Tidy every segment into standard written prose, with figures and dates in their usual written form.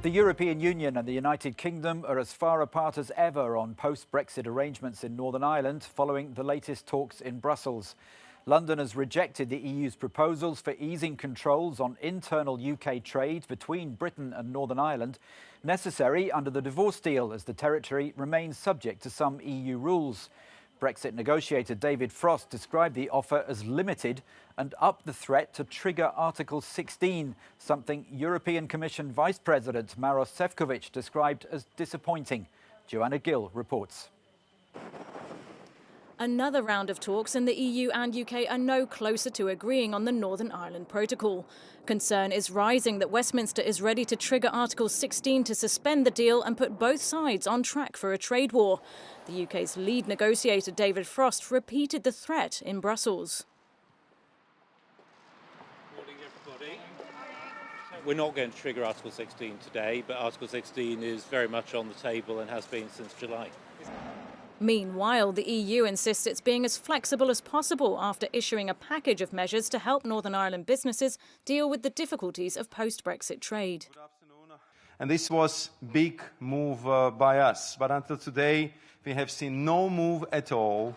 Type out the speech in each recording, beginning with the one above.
The European Union and the United Kingdom are as far apart as ever on post-Brexit arrangements in Northern Ireland following the latest talks in Brussels. London has rejected the EU's proposals for easing controls on internal UK trade between Britain and Northern Ireland, necessary under the divorce deal as the territory remains subject to some EU rules. Brexit negotiator David Frost described the offer as limited and upped the threat to trigger Article 16, something European Commission Vice President Maros Sefcovic described as disappointing. Joanna Gill reports. Another round of talks, and the EU and UK are no closer to agreeing on the Northern Ireland Protocol. Concern is rising that Westminster is ready to trigger Article 16 to suspend the deal and put both sides on track for a trade war. The UK's lead negotiator David Frost repeated the threat in Brussels. Morning, everybody. We're not going to trigger Article 16 today, but Article 16 is very much on the table and has been since July. Meanwhile, the EU insists it's being as flexible as possible after issuing a package of measures to help Northern Ireland businesses deal with the difficulties of post-Brexit trade. Good afternoon. And this was a big move by us, but until today we have seen no move at all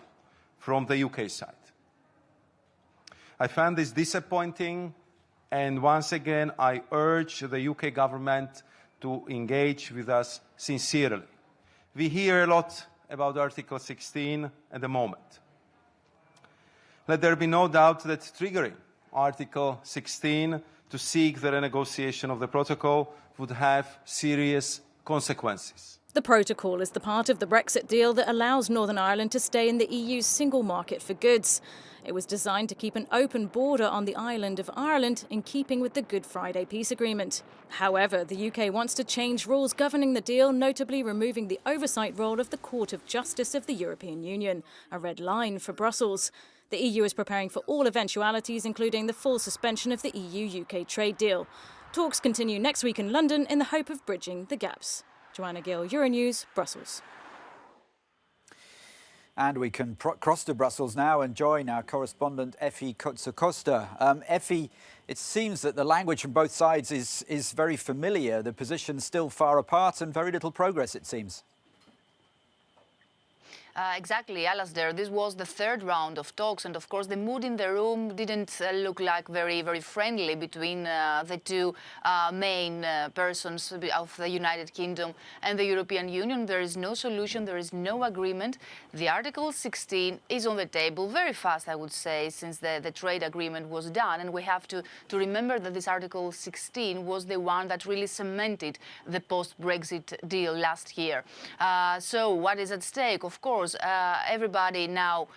from the UK side. I find this disappointing, and once again I urge the UK government to engage with us sincerely. We hear a lot about Article 16 at the moment. Let there be no doubt that triggering Article 16 to seek the renegotiation of the protocol would have serious consequences. The protocol is the part of the Brexit deal that allows Northern Ireland to stay in the EU's single market for goods. It was designed to keep an open border on the island of Ireland in keeping with the Good Friday Peace Agreement. However, the UK wants to change rules governing the deal, notably removing the oversight role of the Court of Justice of the European Union, a red line for Brussels. The EU is preparing for all eventualities, including the full suspension of the EU-UK trade deal. Talks continue next week in London in the hope of bridging the gaps. Joanna Gill, Euronews, Brussels. And we can cross to Brussels now and join our correspondent Effie Kotsakosta. Effie, it seems that the language from both sides is very familiar. The positions still far apart and very little progress, it seems. Exactly, Alasdair. This was the third round of talks, and of course the mood in the room didn't look like very friendly between the two main persons of the United Kingdom and the European Union. There is no solution, there is no agreement. The Article 16 is on the table very fast, I would say, since the trade agreement was done, and we have to remember that this Article 16 was the one that really cemented the post-Brexit deal last year. So what is at stake? Of course, everybody now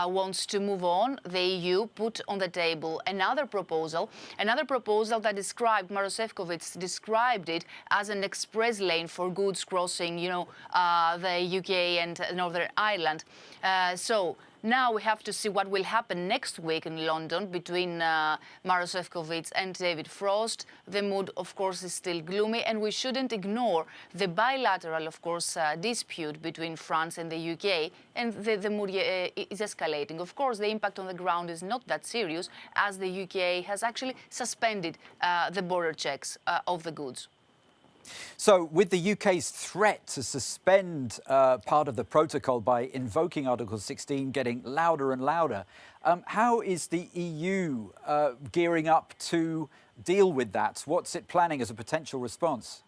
wants to move on. The EU put on the table another proposal that described, Maros Sefcovic described it as an express lane for goods crossing, the UK and Northern Ireland. So now we have to see what will happen next week in London between Maros Sefcovic and David Frost. The mood, of course, is still gloomy, and we shouldn't ignore the bilateral, of course, dispute between France and the UK, and the mood is escalating. Of course, the impact on the ground is not that serious, as the UK has actually suspended the border checks of the goods. So, with the UK's threat to suspend part of the protocol by invoking Article 16 getting louder and louder, how is the EU gearing up to deal with that? What's it planning as a potential response?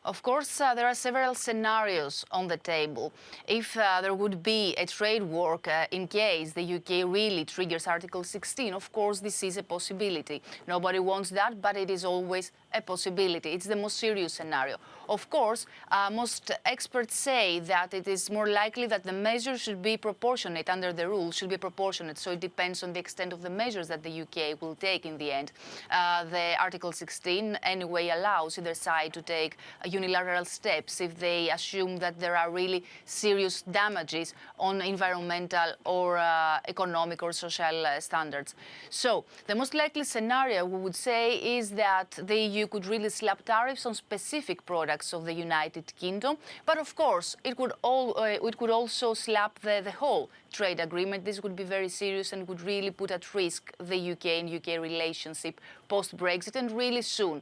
Of course, there are several scenarios on the table. If there would be a trade war in case the UK really triggers Article 16, of course, this is a possibility. Nobody wants that, but it is always a possibility. It's the most serious scenario. Of course, most experts say that it is more likely that the measures should be proportionate under the rules, should be proportionate. So it depends on the extent of the measures that the UK will take in the end. The Article 16 anyway allows either side to take, unilateral steps if they assume that there are really serious damages on environmental or economic or social standards. So the most likely scenario, we would say, is that the EU could really slap tariffs on specific products of the United Kingdom. But of course, it could also slap the whole trade agreement. This would be very serious and would really put at risk the UK and UK relationship post-Brexit, and really soon.